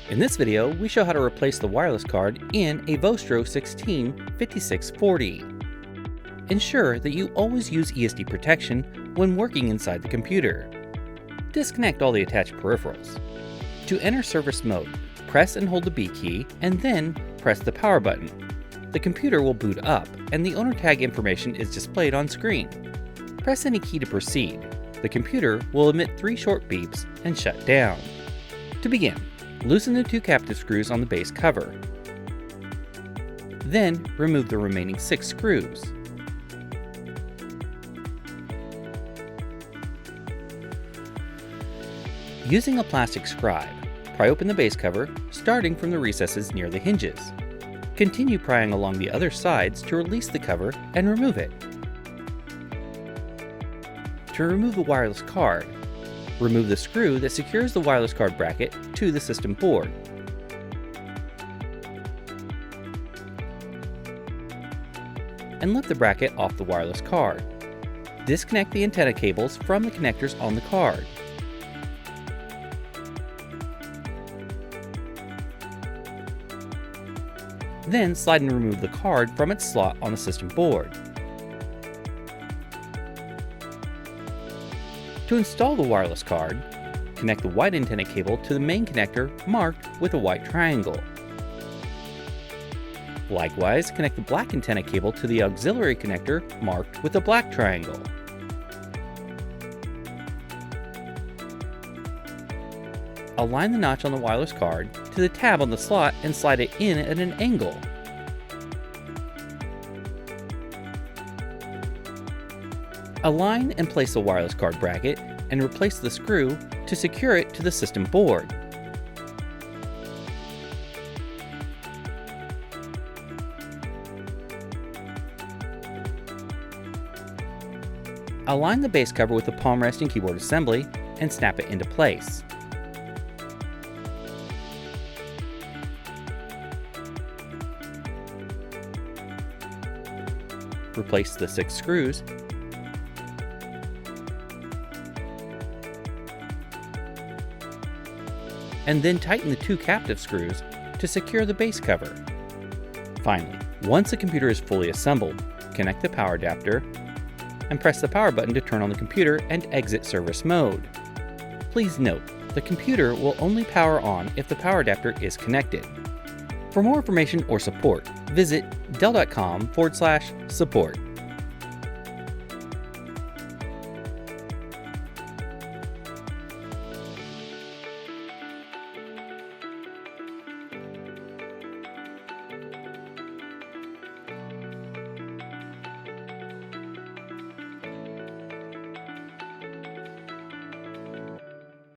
In this video, we show how to replace the wireless card in a Vostro 165640. Ensure that you always use ESD protection when working inside the computer. Disconnect all the attached peripherals. To enter service mode, press and hold the B key and then press the power button. The computer will boot up and the owner tag information is displayed on screen. Press any key to proceed. The computer will emit 3 short beeps and shut down. To begin, loosen the 2 captive screws on the base cover. Then remove the remaining 6 screws. Using a plastic scribe, pry open the base cover, starting from the recesses near the hinges. Continue prying along the other sides to release the cover and remove it. To remove the wireless card, remove the screw that secures the wireless card bracket to the system board. And lift the bracket off the wireless card. Disconnect the antenna cables from the connectors on the card. Then slide and remove the card from its slot on the system board. To install the wireless card, connect the white antenna cable to the main connector marked with a white triangle. Likewise, connect the black antenna cable to the auxiliary connector marked with a black triangle. Align the notch on the wireless card to the tab on the slot and slide it in at an angle. Align and place the wireless card bracket and replace the screw to secure it to the system board. Align the base cover with the palm rest and keyboard assembly and snap it into place. Replace the 6 screws and then tighten the 2 captive screws to secure the base cover. Finally, once the computer is fully assembled, connect the power adapter and press the power button to turn on the computer and exit service mode. Please note, the computer will only power on if the power adapter is connected. For more information or support, visit dell.com/support.